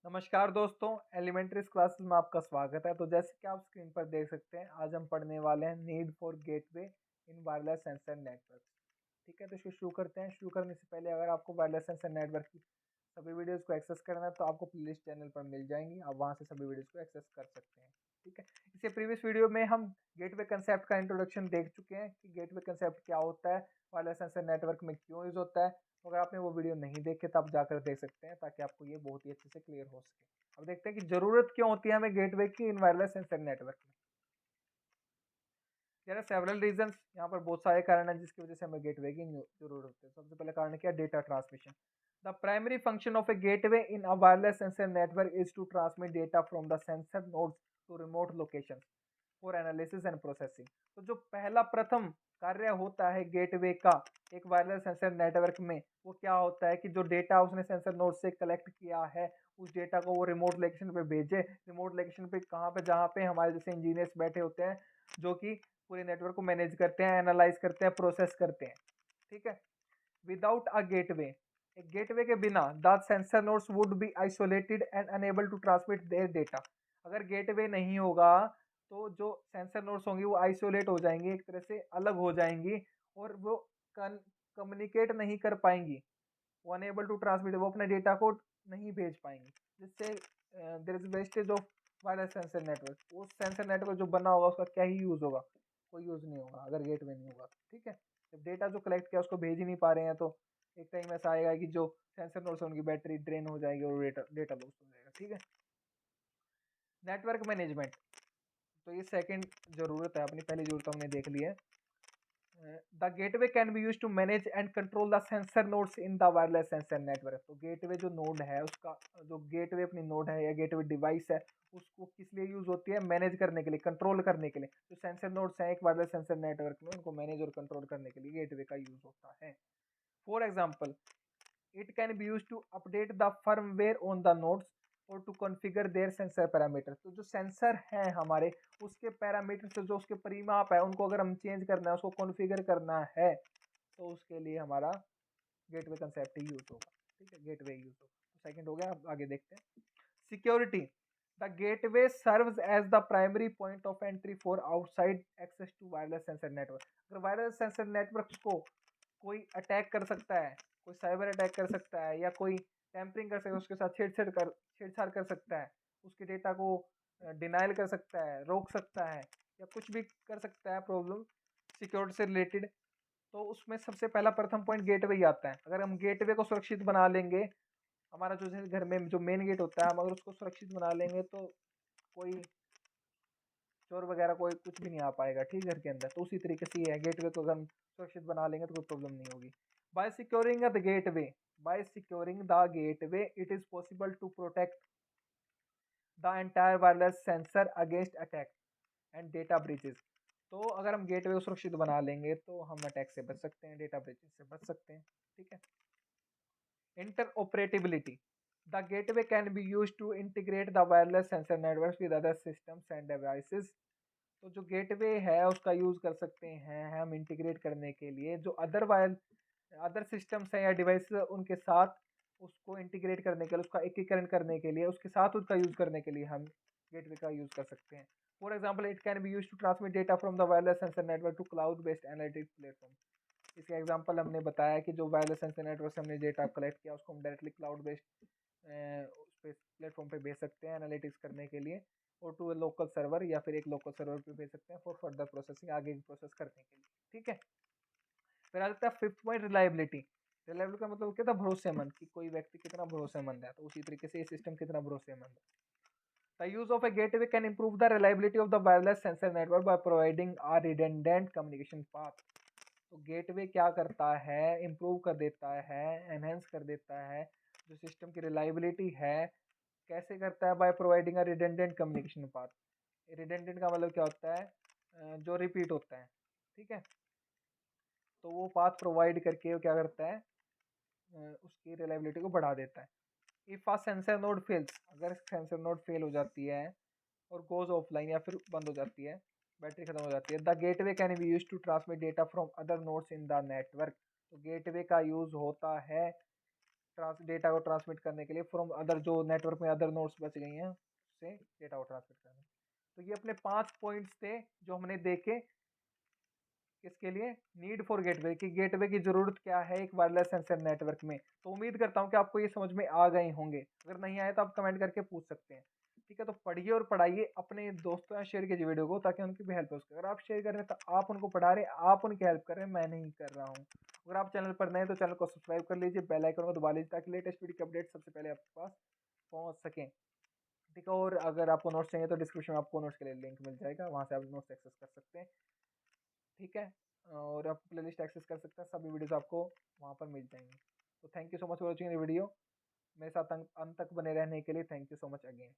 नमस्कार दोस्तों, elementary classes में आपका स्वागत है। तो जैसे कि आप स्क्रीन पर देख सकते हैं, आज हम पढ़ने वाले हैं need for gateway in wireless sensor network. ठीक है, तो इसको शुरू करते हैं। शुरू करने से पहले अगर आपको वायरलेस सेंसर नेटवर्क की सभी वीडियोस को एक्सेस करना है तो आपको प्लेलिस्ट चैनल पर मिल जाएंगी, आप वहां से सभी वीडियोस को एक्सेस कर सकते हैं। ठीक है, इससे प्रीवियस वीडियो में हम गेटवे कंसेप्ट का इंट्रोडक्शन देख चुके हैं कि गेटवे कंसेप्ट क्या होता है, वायरलेस सेंसर नेटवर्क में क्यों यूज होता है। तो अगर आपने वो वीडियो नहीं देखे तो आप जाकर देख सकते हैं, ताकि आपको ये बहुत ही अच्छे से क्लियर हो सके। अब देखते हैं कि जरूरत क्यों होती है हमें गेटवे की इन वायरलेस सेंसर नेटवर्क में। देयर आर सेवरल रीजंस, यहाँ पर बहुत सारे कारण हैं जिसकी वजह से हमें गेटवे की जरूरत होती है। सबसे पहला कारण क्या है? Data transmission. The primary function of a gateway in a wireless sensor network is to transmit data from the sensor nodes to remote location for analysis and processing. तो जो पहला प्रथम कार्य होता है गेटवे का एक वायरलेस सेंसर नेटवर्क में, वो क्या होता है कि जो डेटा उसने सेंसर नोड से कलेक्ट किया है, उस डेटा को वो रिमोट लोकेशन पे भेजे। रिमोट लोकेशन पे कहाँ पे? जहाँ पे हमारे जैसे इंजीनियर्स बैठे होते हैं, जो कि पूरे नेटवर्क को मैनेज करते हैं, एनालाइज करते हैं, प्रोसेस करते हैं। ठीक है, विदाउट अ गेटवे, एक गेटवे के बिना the sensor nodes would be isolated and unable to transmit their data. अगर गेटवे नहीं होगा तो जो सेंसर नोड्स होंगी वो आइसोलेट हो जाएंगी, एक तरह से अलग हो जाएंगी, और वो कम्युनिकेट नहीं कर पाएंगी। वो अनेबल टू ट्रांसमिट, वो अपने डेटा को नहीं भेज पाएंगी, जिससे there is wastage of wireless sensor network. वो सेंसर नेटवर्क जो बना होगा उसका क्या ही यूज होगा? कोई यूज नहीं होगा अगर गेटवे नहीं होगा। ठीक है, जब डेटा जो कलेक्ट किया उसको भेज ही नहीं पा रहे हैं तो एक टाइम ऐसा आएगा कि जो सेंसर नोड्स है उनकी बैटरी ड्रेन हो जाएगी और डेटा डेटा लॉस हो जाएगा। ठीक है, नेटवर्क मैनेजमेंट, तो ये सेकंड जरूरत है। अपनी पहली जरूरत हमने देख ली है। The gateway can be use to manage and control the sensor nodes in the wireless sensor network. तो गेटवे जो नोड है उसका, जो गेटवे अपनी नोड है या गेटवे डिवाइस है, उसको किस लिए यूज होती है? मैनेज करने के लिए, कंट्रोल करने के लिए। जो सेंसर नोड्स हैं एक वायरलेस सेंसर नेटवर्क में, उनको मैनेज और कंट्रोल करने के लिए गेटवे का यूज होता है। For example, it can be used to update the firmware on the nodes और to configure their sensor parameter. तो जो सेंसर है हमारे, उसके पैरामीटर से जो उसके परिमाप है उनको अगर हम चेंज करना है, उसको कॉन्फ़िगर करना है, तो उसके लिए हमारा गेटवे कंसेप्ट ही यूज होगा। ठीक है, गेटवे यूज होगा। तो सेकंड हो गया, अब आगे देखते हैं। Security, the gateway serves as the primary point of entry for outside access to wireless sensor network. अगर वायरलेस सेंसर नेटवर्क को कोई अटैक कर सकता है, कोई साइबर अटैक कर सकता है, या कोई टैंपरिंग कर सकता है, उसके साथ छेड़छाड़ कर सकता है, उसके डेटा को डिनाइल कर सकता है, रोक सकता है, या कुछ भी कर सकता है प्रॉब्लम सिक्योरिटी से रिलेटेड, तो उसमें सबसे पहला प्रथम पॉइंट गेटवे ही आता है। अगर हम गेटवे को सुरक्षित बना लेंगे, हमारा जो घर में जो मेन गेट होता है, हम अगर उसको सुरक्षित बना लेंगे तो कोई चोर वगैरह कोई कुछ भी नहीं आ पाएगा। ठीक, घर के अंदर। तो उसी तरीके से ये है, गेटवे को अगर हम सुरक्षित बना लेंगे तो कोई प्रॉब्लम नहीं होगी। By securing the gateway, by securing the gateway it is possible to protect the entire wireless sensor against attack and data breaches. तो अगर हम गेटवे को सुरक्षित बना लेंगे तो हम अटैक से बच सकते हैं, डेटा ब्रीचेस से बच सकते हैं। ठीक है, interoperability, the gateway can be used to integrate the wireless sensor networks with other systems and devices। तो जो गेटवे है उसका यूज कर सकते हैं हम इंटीग्रेट करने के लिए, जो अदर सिस्टम्स हैं या डिवाइस, उनके साथ उसको इंटीग्रेट करने के लिए, उसका एकीकरण करने के लिए, उसके साथ उसका यूज करने के लिए हम गेटवे का यूज कर सकते हैं। For example, it can be use to transmit data from the wireless sensor network to cloud based analytics platform. इसका एग्जांपल हमने बताया कि जो वायरलेस सेंसर नेटवर्क से हमने डेटा कलेक्ट किया उसको हम डायरेक्टली क्लाउड बेस्ड उस पे प्लेटफॉर्म पे भेज सकते हैं एनालिटिक्स करने के लिए, और टू लोकल सर्वर, या फिर एक लोकल सर्वर पे भेज सकते हैं फॉर फर्दर प्रोसेसिंग, आगे की प्रोसेस करने के लिए। ठीक है, फिर आ जाता है फिफ्थ पॉइंट, रिलायबिलिटी। रिलायबिलिटी का मतलब क्या था? भरोसेमंद, कि कोई व्यक्ति कितना भरोसेमंद है। तो उसी तरीके से ये सिस्टम कितना भरोसेमंद है। The use of a gateway can improve the reliability of the wireless sensor network by providing a redundant communication path। तो गेटवे क्या करता है? इम्प्रूव कर देता है, एनहेंस कर देता है जो सिस्टम की रिलायबिलिटी है। कैसे करता है? By providing a redundant communication path. Redundant का मतलब क्या होता है? जो रिपीट होता है। ठीक है, तो वो पाथ प्रोवाइड करके वो क्या करता है? उसकी रिलायबिलिटी को बढ़ा देता है। If a sensor node fails, अगर सेंसर नोड फेल हो जाती है और गोज ऑफलाइन, या फिर बंद हो जाती है, बैटरी खत्म हो जाती है, the gateway can be use to transmit data from other nodes in the network. तो गेटवे का यूज होता है डेटा को ट्रांसमिट करने के लिए फ्रॉम अदर जो नेटवर्क में अदर नोड्स बच गई हैं उससे डेटा को ट्रांसमिट करने। तो ये अपने 5 पॉइंट्स थे जो हमने देखे किसके लिए, नीड फॉर गेटवे की गेटवे की जरूरत क्या है एक वायरलेस सेंसर नेटवर्क में। तो उम्मीद करता हूँ कि आपको ये समझ में आ गए होंगे, अगर नहीं आए तो आप कमेंट करके पूछ सकते हैं। ठीक है, तो पढ़िए और पढ़ाइए अपने दोस्तों या शेयर कीजिए वीडियो को ताकि उनकी भी हेल्प हो सके। अगर आप शेयर कर रहे हैं तो आप उनको पढ़ा रहे हैं, आप उनकी हेल्प कर रहे हैं, मैं नहीं कर रहा हूँ। अगर आप चैनल पर नए हैं तो चैनल को सब्सक्राइब कर लीजिए, बेल आइकन को दबा लीजिए ताकि लेटेस्ट वीडियो की अपडेट सबसे पहले आपके पास पहुँच सकें। ठीक है, और अगर आपको नोट्स चाहिए तो डिस्क्रिप्शन में आपको नोट्स के लिए लिंक मिल जाएगा, वहाँ से आप नोट्स एक्सेस कर सकते हैं। ठीक है, और आप प्लेलिस्ट एक्सेस कर सकते हैं, सभी वीडियोस आपको वहाँ पर मिल जाएंगे। तो thank you so much for watching video. मेरे साथ अंत तक बने रहने के लिए thank you so much again.